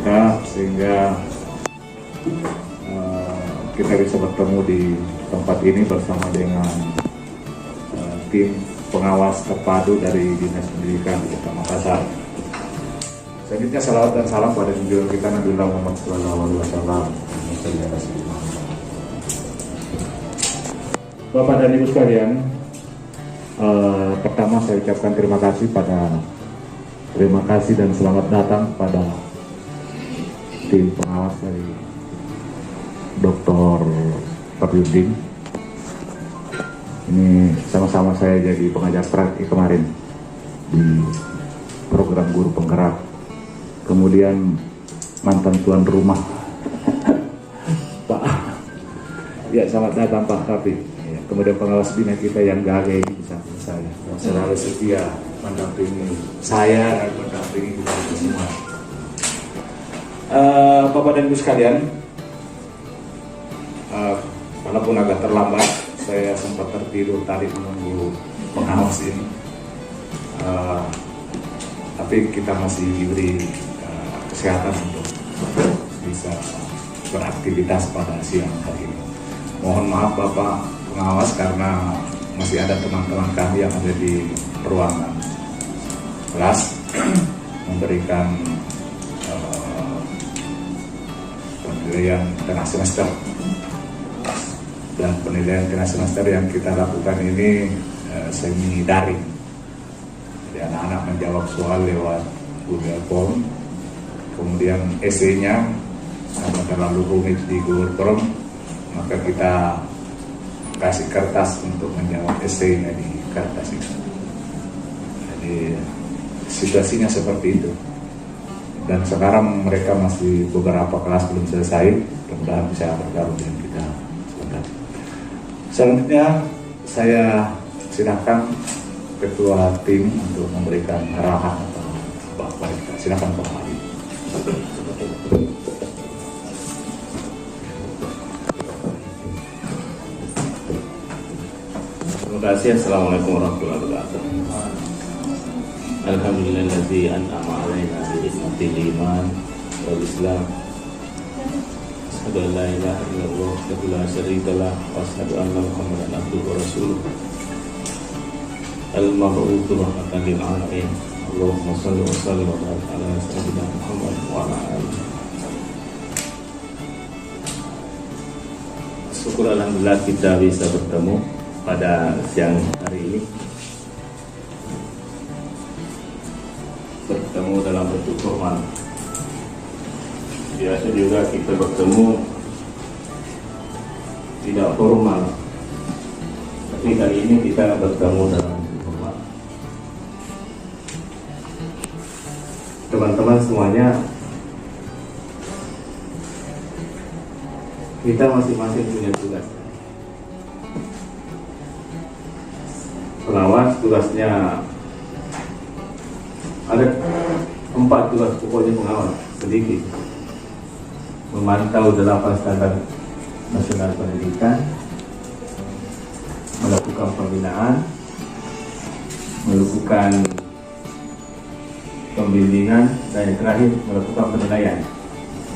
kita sehingga kita bisa bertemu di tempat ini bersama dengan tim pengawas terpadu dari Dinas Pendidikan di Kota Makassar. Selanjutnya salawat dan salam pada junjungan kita Nabi Muhammad SAW. Bapak dan Ibu sekalian, pertama saya ucapkan terima kasih dan selamat datang pada tim pengawas dari Dr. Faryudin. Ini sama-sama saya jadi pengajar praktik kemarin di program guru penggerak, kemudian mantan tuan rumah Pak. Ya, selamat datang Pak Kapi. Ya, kemudian pengawas bina kita yang gagah di samping saya, yang selalu setia mendampingi saya dan mendampingi kita semua. Bapak dan Ibu sekalian, walaupun agak terlambat, saya sempat tertidur tadi menunggu pengawas ini, tapi kita masih diberi kesehatan untuk bisa beraktivitas pada siang hari ini. Mohon maaf Bapak pengawas karena masih ada teman-teman kami yang ada di ruangan kelas memberikan penilaian tengah semester. Dan penilaian tengah semester yang kita lakukan ini semi daring. Jadi anak-anak menjawab soal lewat Google Form, kemudian esainya karena terlalu rumit di Google Form, maka kita kasih kertas untuk menjawab esainya di kertas itu. Jadi situasinya seperti itu. Dan sekarang mereka masih beberapa kelas belum selesai, mudah-mudahan bisa bergabung dengan kita sebentar. Selanjutnya saya silakan ketua tim untuk memberikan arahan atau bapak kita. Silakan Pak Ali. Terima kasih. Assalamualaikum warahmatullahi wabarakatuh. Alhamdulillahilladzi an'ama 'alaina bi ni'matil iman wal Islam. Asyhadu an la ilaha illallah wahdahu la syarika lah wa asyhadu anna Muhammadan abduhu wa rasuluh. Al-mab'utsu rahmatan lil 'alamin. Allahumma shalli wa sallim wa barik ala sayyidina Muhammad wa ala alihi. Syukur alhamdulillah kita bisa bertemu pada siang hari ini. Bertemu dalam bentuk formal. Biasa juga kita bertemu tidak formal, tapi kali ini kita bertemu dalam bentuk formal. Teman-teman semuanya, kita masing-masing punya tugas. Pengawas tugasnya ada 4 tugas pokoknya pengawas sedikit: memantau 8 standar nasional pendidikan, melakukan pembinaan, melakukan pembimbingan, dan yang terakhir melakukan penilaian.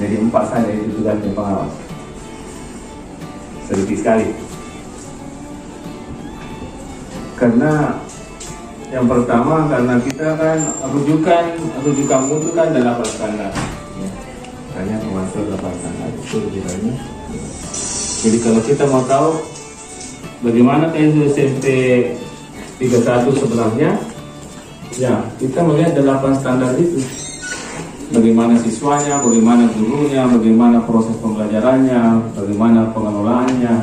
Jadi 4 saja itu tugasnya pengawas. Sedikit sekali. Karena yang pertama, karena kita kan rujukan mutu kan 8 standar. Ya. Hanya termasuk 8 standar itu rujukannya. Jadi kalau kita mau tahu bagaimana SMP 31 sebenarnya, ya kita melihat 8 standar itu. Bagaimana siswanya, bagaimana gurunya, bagaimana proses pembelajarannya, bagaimana pengelolaannya,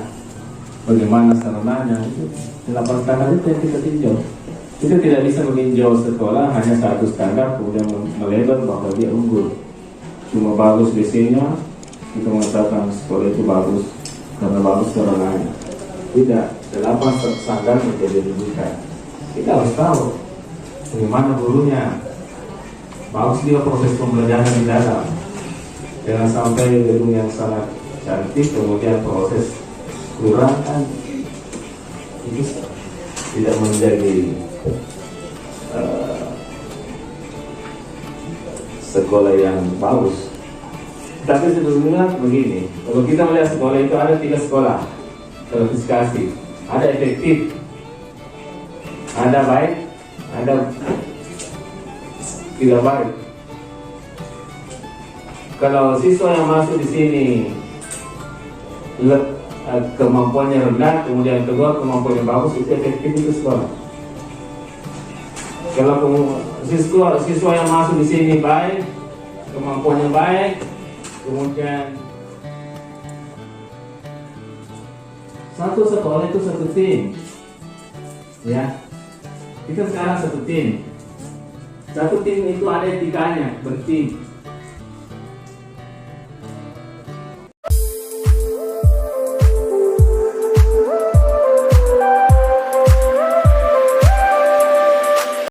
bagaimana sarananya. Itu 8 standar itu yang kita tinjau. Kita tidak bisa meninjau sekolah hanya 1 standar kemudian melabel bahwa dia unggul. Cuma bagus BC-nya, kita mengatakan sekolah itu bagus karena bagus sarananya. Tidak, 8 standar menjadi rujukan. Kita harus tahu bagaimana gurunya, bagus dia proses pembelajaran di dalam. Jangan sampai gedung yang sangat cantik kemudian proses kurang, kan itu tidak menjadi sekolah yang bagus. Tapi sebelumnya begini, kalau kita melihat sekolah itu ada 3 sekolah terverifikasi, ada efektif, ada baik, ada tidak baik. Kalau siswa yang masuk di sini kemampuannya rendah, kemudian kedua kemampuannya bagus, itu efektif itu sekolah. Kalau siswa yang masuk di sini baik, kemampuannya baik, kemudian satu sekolah itu satu tim, ya. Kita sekarang satu tim itu ada etikanya, bertim.